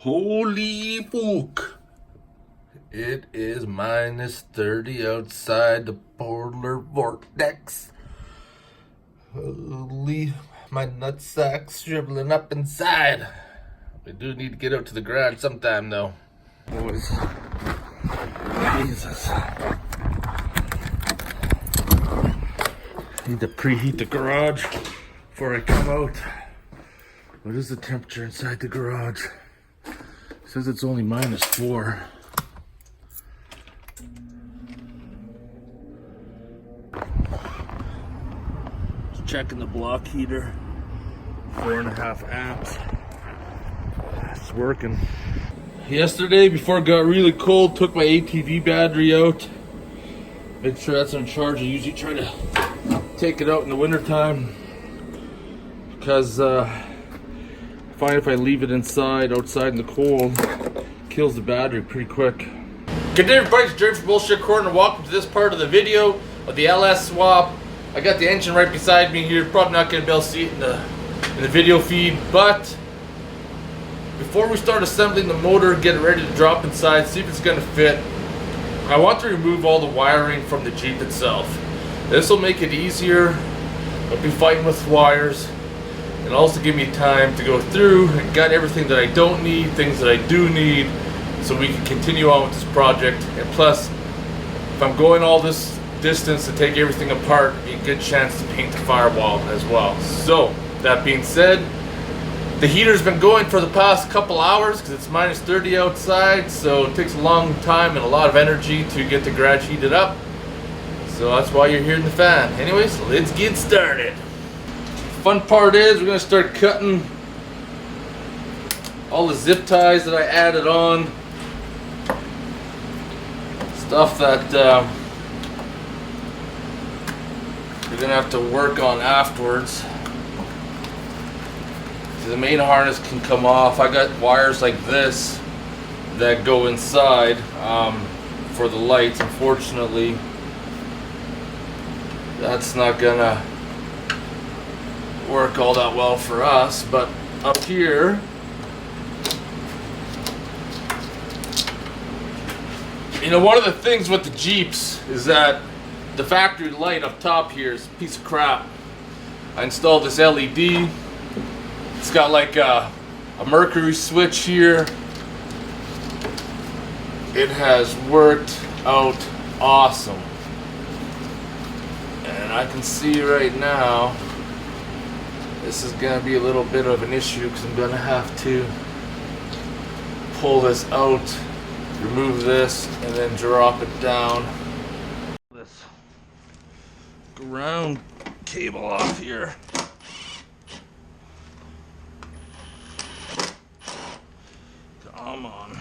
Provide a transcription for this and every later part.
Holy fuck. It is minus 30 outside the polar vortex. Holy, my nutsack's shriveling up inside. We do need to get out to the garage sometime though. Boys. Jesus. Need to preheat the garage before I come out. What is the temperature inside the garage? It says it's only -4. Just checking the block heater. 4.5 amps. It's working. Yesterday, before it got really cold, took my ATV battery out. Make sure that's on charge. I usually try to take it out in the wintertime because I find if I leave it outside in the cold, it kills the battery pretty quick. Good day everybody, it's Jerry from Bullshit Corner. Welcome to this part of the video of the LS swap. I got the engine right beside me here. Probably not going to be able to see it in the video feed, but before we start assembling the motor, get it ready to drop inside, see if it's going to fit, I want to remove all the wiring from the Jeep itself. This will make it easier. I'll be fighting with wires and also give me time to go through and get everything that I don't need, things that I do need, so we can continue on with this project. And plus, if I'm going all this distance to take everything apart, it'd be a good chance to paint the firewall as well. So, that being said, the heater's been going for the past couple hours because it's -30 outside, so it takes a long time and a lot of energy to get the garage heated up. So that's why you're hearing the fan. Anyways, let's get started. Fun part is we're going to start cutting all the zip ties that I added on. Stuff that we're going to have to work on afterwards. The main harness can come off. I got wires like this that go inside for the lights. Unfortunately, that's not gonna work all that well for us, but up here, you know, one of the things with the Jeeps is that the factory light up top here is a piece of crap. I installed this LED. It's got like a mercury switch here. It has worked out awesome. And I can see right now this is going to be a little bit of an issue because I'm going to have to pull this out, remove this, and then drop it down. This ground cable off here. Come on.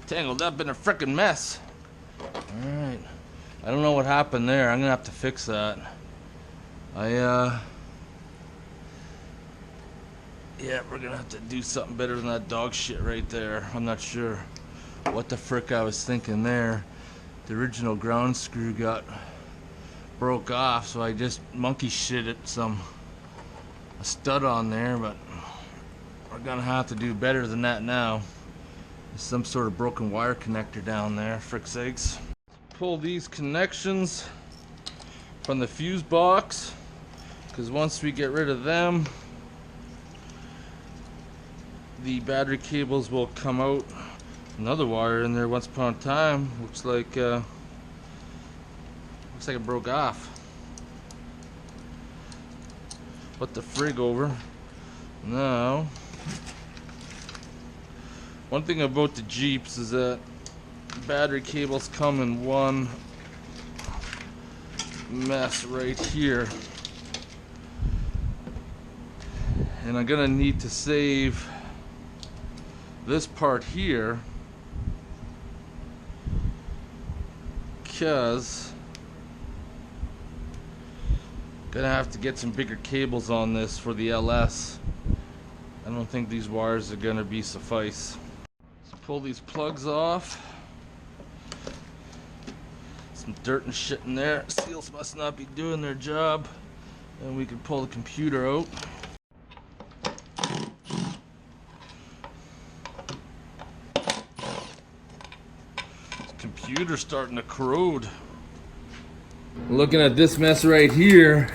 Tangled up in a frickin' mess. Alright. I don't know what happened there. I'm gonna have to fix that. Yeah, we're gonna have to do something better than that dog shit right there. I'm not sure what the frick I was thinking there. The original ground screw broke off, so I just monkey shitted a stud on there, but we're gonna have to do better than that now. There's some sort of broken wire connector down there, frick's sakes. Pull these connections from the fuse box, because once we get rid of them, the battery cables will come out. Another wire in there once upon a time looks like it broke off. What the frig over. Now, one thing about the Jeeps is that battery cables come in one mess right here, and I'm gonna need to save this part here because I'm gonna have to get some bigger cables on this for the LS. I don't think these wires are gonna be suffice. Pull these plugs off. Some dirt and shit in there. Seals must not be doing their job. And we can pull the computer out. computer's starting to corrode. Looking at this mess right here,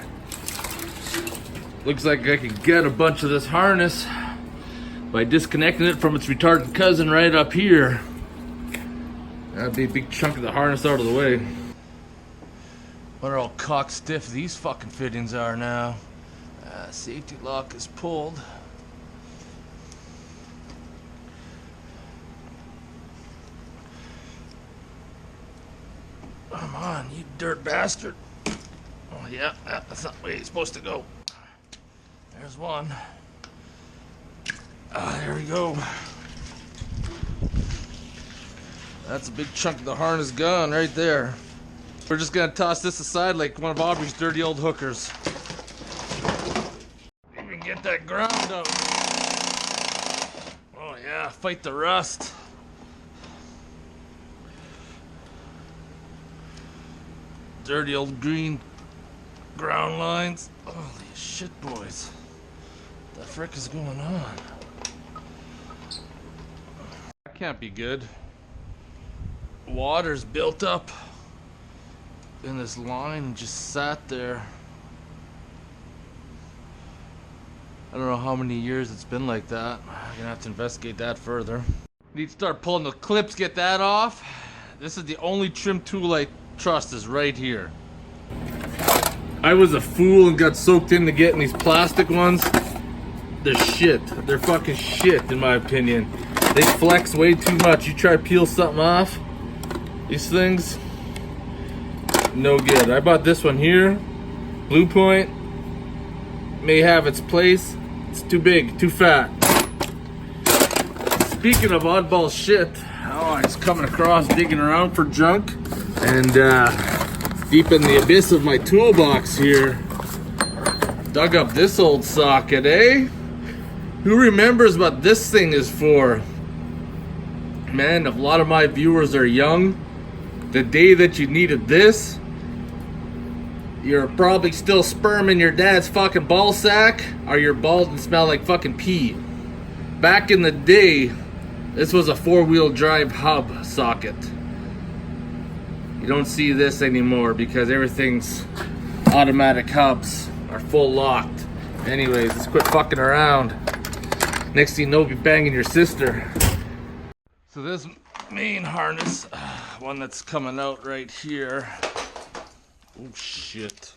looks like I could get a bunch of this harness by disconnecting it from its retarded cousin right up here. That'd be a big chunk of the harness out of the way. Wonder how cock stiff these fucking fittings are now. Safety lock is pulled. Come on, you dirt bastard. Oh yeah, that's not the way it's supposed to go. There's one. There we go. That's a big chunk of the harness gone right there. We're just gonna toss this aside like one of Aubrey's dirty old hookers. Even get that ground out. Oh yeah, fight the rust. Dirty old green ground lines. Holy shit, boys. What the frick is going on? That can't be good. Water's built up in this line and just sat there. I don't know how many years it's been like that. I'm gonna have to investigate that further. Need to start pulling the clips, get that off. This is the only trim tool I trust is right here. I was a fool and got soaked into getting these plastic ones. They're shit. They're fucking shit in my opinion. They flex way too much. You try to peel something off, these things, no good. I bought this one here. Blue Point. May have its place. It's too big, too fat. Speaking of oddball shit, I was coming across digging around for junk, and deep in the abyss of my toolbox here, dug up this old socket, eh? Who remembers what this thing is for? Man, a lot of my viewers are young. The day that you needed this, you're probably still sperm in your dad's fucking ball sack, or you're bald and smell like fucking pee. Back in the day, this was a 4-wheel drive hub socket. You don't see this anymore because everything's automatic hubs are full locked. Anyways, let's quit fucking around. Next thing you know, you'll be banging your sister. So this main harness, one that's coming out right here. Oh shit.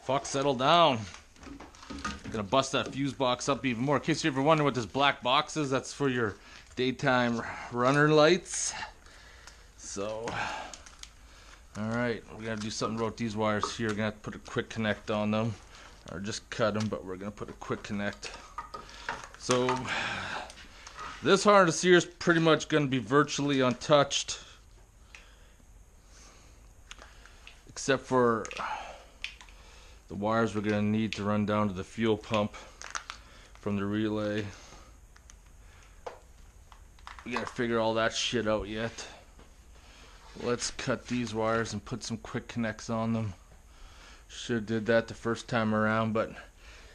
Fuck, settle down. Gonna bust that fuse box up even more. In case you're ever wondering what this black box is, that's for your daytime runner lights. So, alright, we gotta do something about these wires here. We're gonna have to put a quick connect on them, or just cut them, but we're gonna put a quick connect. So, this harness here is pretty much gonna be virtually untouched, except for the wires we're gonna need to run down to the fuel pump from the relay. We gotta figure all that shit out yet. Let's cut these wires and put some quick connects on them. Should've did that the first time around, but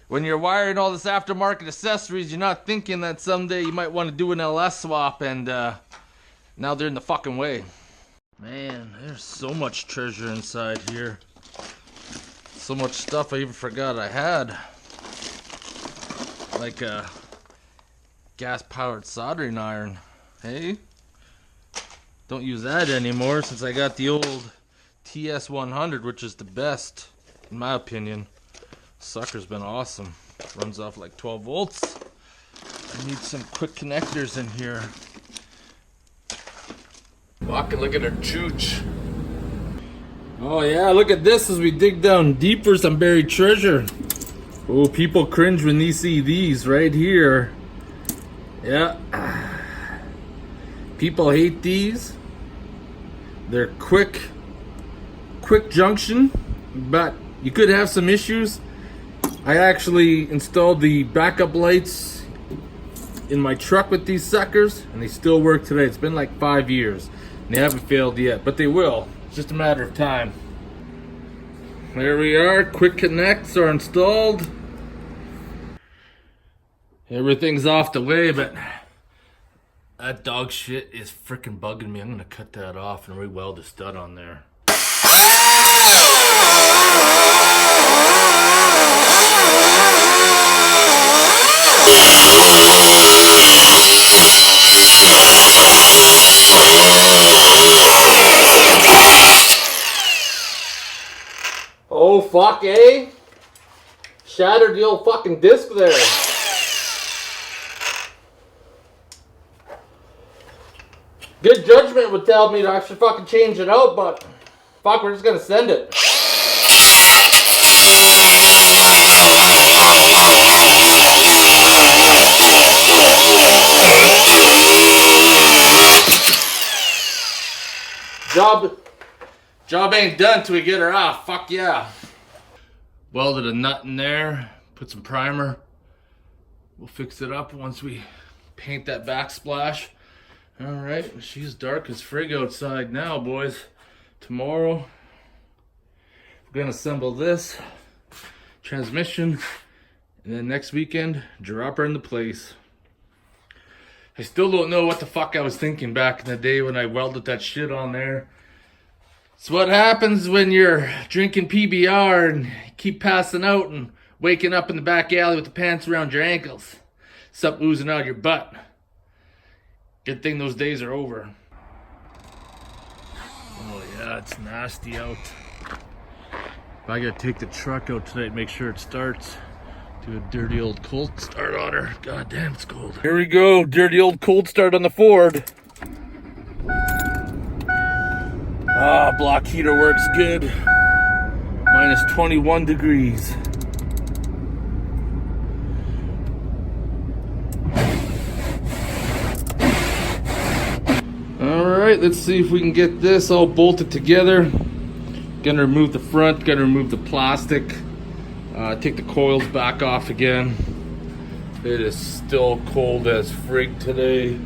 when you're wiring all this aftermarket accessories, you're not thinking that someday you might want to do an LS swap, and now they're in the fucking way. Man, there's so much treasure inside here. So much stuff I even forgot I had. Like a gas-powered soldering iron. Hey? Don't use that anymore since I got the old TS100, which is the best, in my opinion. Sucker's been awesome. Runs off like 12 volts. I need some quick connectors in here. Fucking look at her chooch. Oh yeah, look at this as we dig down deep for some buried treasure. Oh, people cringe when they see these right here. Yeah. People hate these. They're quick junction, but you could have some issues. I actually installed the backup lights in my truck with these suckers, and they still work today. It's been like 5 years, and they haven't failed yet, but they will. It's just a matter of time. There we are. Quick connects are installed. Everything's off the way, but That dog shit is freaking bugging me. I'm gonna cut that off and re-weld the stud on there. Oh fuck, eh? Shattered the old fucking disc there. Good judgment would tell me to actually fucking change it out, but fuck, we're just gonna send it. Job ain't done till we get her off. Fuck yeah. Welded a nut in there, put some primer. We'll fix it up once we paint that backsplash. All right, she's dark as frig outside now, boys. Tomorrow, we're gonna assemble this transmission, and then next weekend, drop her into place. I still don't know what the fuck I was thinking back in the day when I welded that shit on there. It's what happens when you're drinking PBR and keep passing out and waking up in the back alley with the pants around your ankles. Something oozing out of your butt. Good thing those days are over. Oh yeah, it's nasty out. I gotta take the truck out tonight, make sure it starts. Do a dirty old cold start on her. God damn, it's cold. Here we go, dirty old cold start on the Ford. Ah, block heater works good. Minus 21 degrees. Alright, let's see if we can get this all bolted together. Gonna remove the front, gonna remove the plastic. Take the coils back off again. It is still cold as frig today.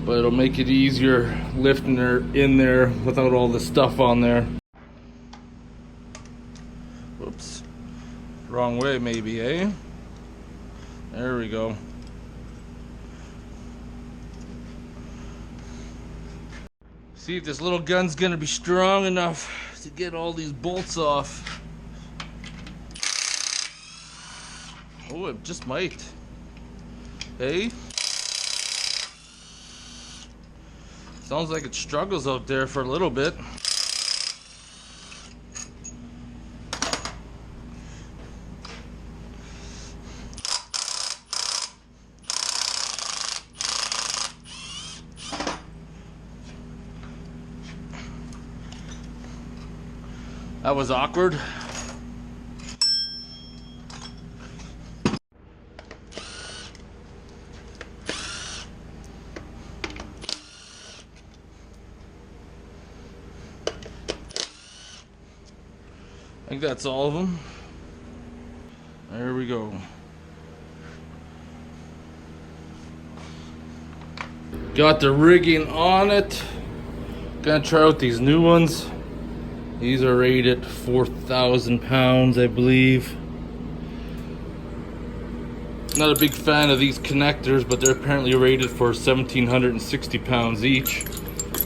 But it'll make it easier lifting her in there without all the stuff on there. Whoops. Wrong way maybe, eh? There we go. See if this little gun's gonna be strong enough to get all these bolts off. Oh, it just might. Hey? Sounds like it struggles out there for a little bit. That was awkward. I think that's all of them. There we go. Got the rigging on it. Gonna try out these new ones. These are rated 4,000 pounds, I believe. Not a big fan of these connectors, but they're apparently rated for 1,760 pounds each.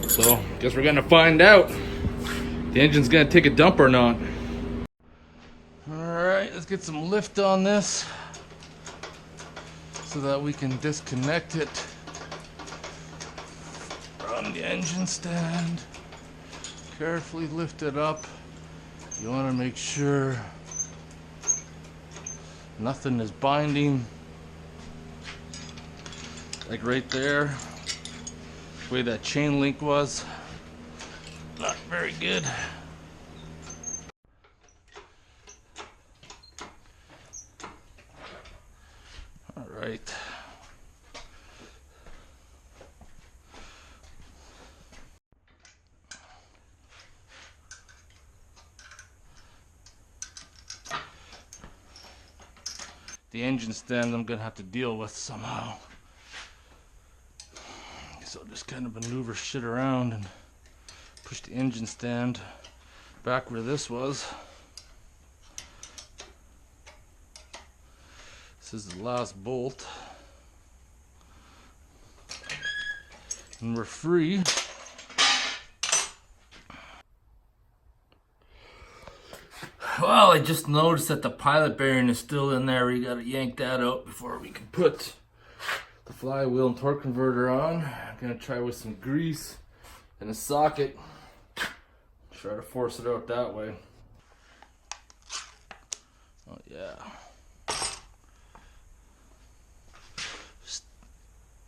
So, guess we're gonna find out if the engine's gonna take a dump or not. Alright, let's get some lift on this so that we can disconnect it from the engine stand. Carefully lift it up. You want to make sure nothing is binding. Like right there, the way that chain link was, not very good. All right. The engine stand I'm gonna have to deal with somehow. So I'll just kind of maneuver shit around and push the engine stand back where this was. This is the last bolt. And we're free. Well, I just noticed that the pilot bearing is still in there. We gotta yank that out before we can put the flywheel and torque converter on. I'm gonna try with some grease and a socket. Try to force it out that way. Oh yeah. Just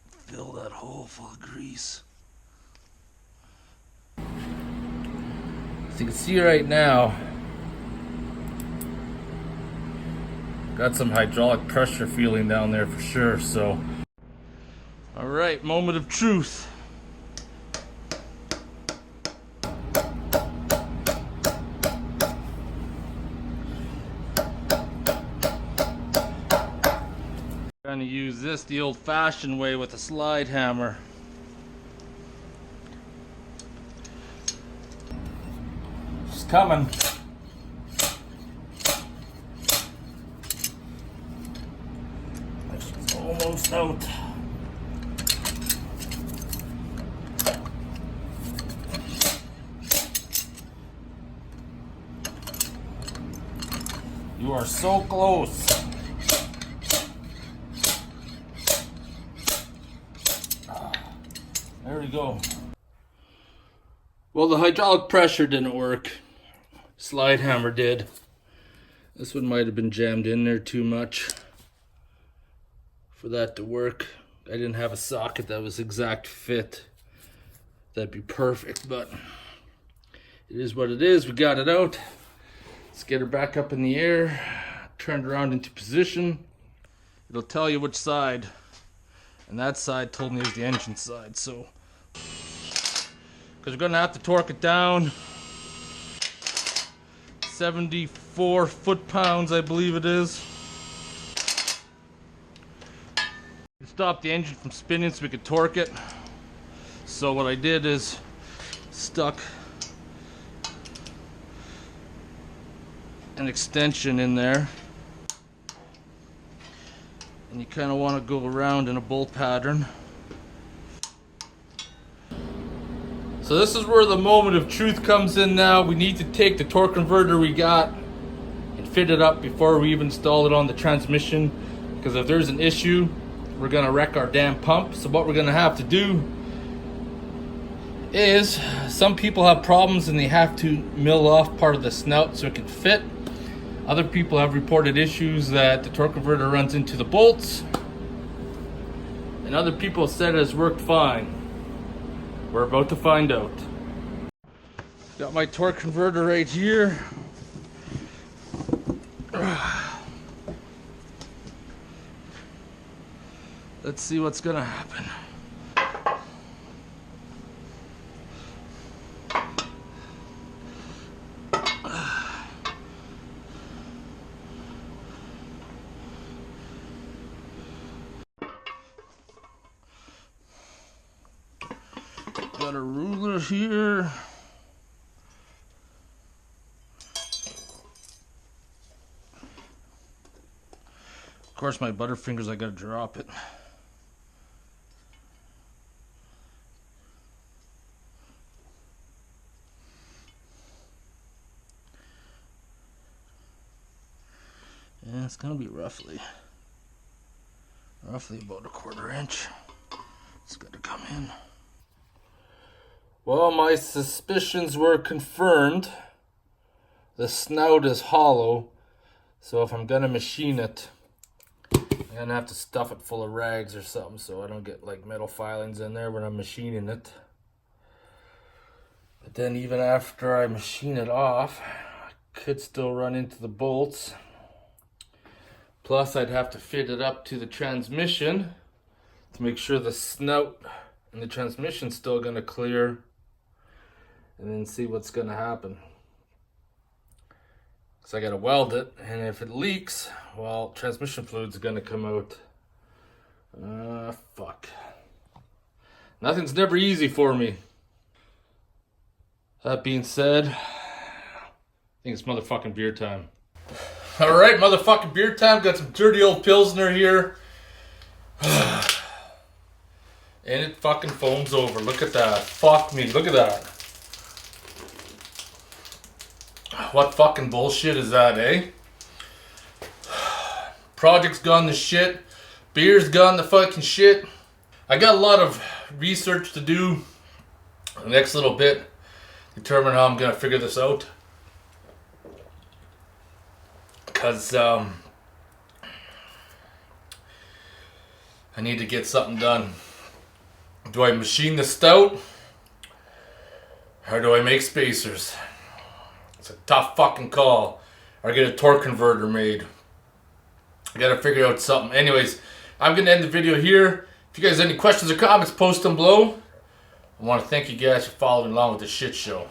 fill that hole full of grease. So you can see right now, got some hydraulic pressure feeling down there for sure, so. All right, moment of truth. I'm gonna use this the old-fashioned way with a slide hammer. It's coming. It's almost out. You are so close. There we go. Well, the hydraulic pressure didn't work. Slide hammer did. This one might have been jammed in there too much for that to work. I didn't have a socket that was exact fit. That'd be perfect, but it is what it is. We got it out. Let's get her back up in the air. Turned around into position. It'll tell you which side. And that side told me it was the engine side, so. Because we're gonna have to torque it down. 74 foot-pounds, I believe it is. Stop the engine from spinning so we could torque it. So what I did is stuck an extension in there. And you kind of want to go around in a bolt pattern. So this is where the moment of truth comes in now. We need to take the torque converter we got and fit it up before we even install it on the transmission. Because if there's an issue, we're going to wreck our damn pump. So what we're going to have to do is, some people have problems and they have to mill off part of the snout so it can fit. Other people have reported issues that the torque converter runs into the bolts. And other people said it has worked fine. We're about to find out. Got my torque converter right here. Let's see what's gonna happen. Got a ruler here. Of course, my butterfingers, I gotta drop it. Yeah, it's gonna be roughly about a 1/4 inch. It's gotta come in. Well, my suspicions were confirmed. The snout is hollow, so if I'm gonna machine it, I'm gonna have to stuff it full of rags or something so I don't get like metal filings in there when I'm machining it. But then even after I machine it off, I could still run into the bolts. Plus, I'd have to fit it up to the transmission to make sure the snout and the transmission's still gonna clear, and then see what's gonna happen. So I gotta weld it, and if it leaks, well, transmission fluid's gonna come out. Fuck. Nothing's never easy for me. That being said, I think it's motherfucking beer time. Alright, motherfucking beer time. Got some dirty old Pilsner here. And it fucking foams over. Look at that. Fuck me. Look at that. What fucking bullshit is that, eh? Project's gone to shit. Beer's gone to fucking shit. I got a lot of research to do the next little bit. Determine how I'm gonna figure this out. Because I need to get something done. Do I machine the stout? Or do I make spacers? It's a tough fucking call. Or get a torque converter made. I gotta figure out something. Anyways, I'm gonna end the video here. If you guys have any questions or comments, post them below. I want to thank you guys for following along with the shit show.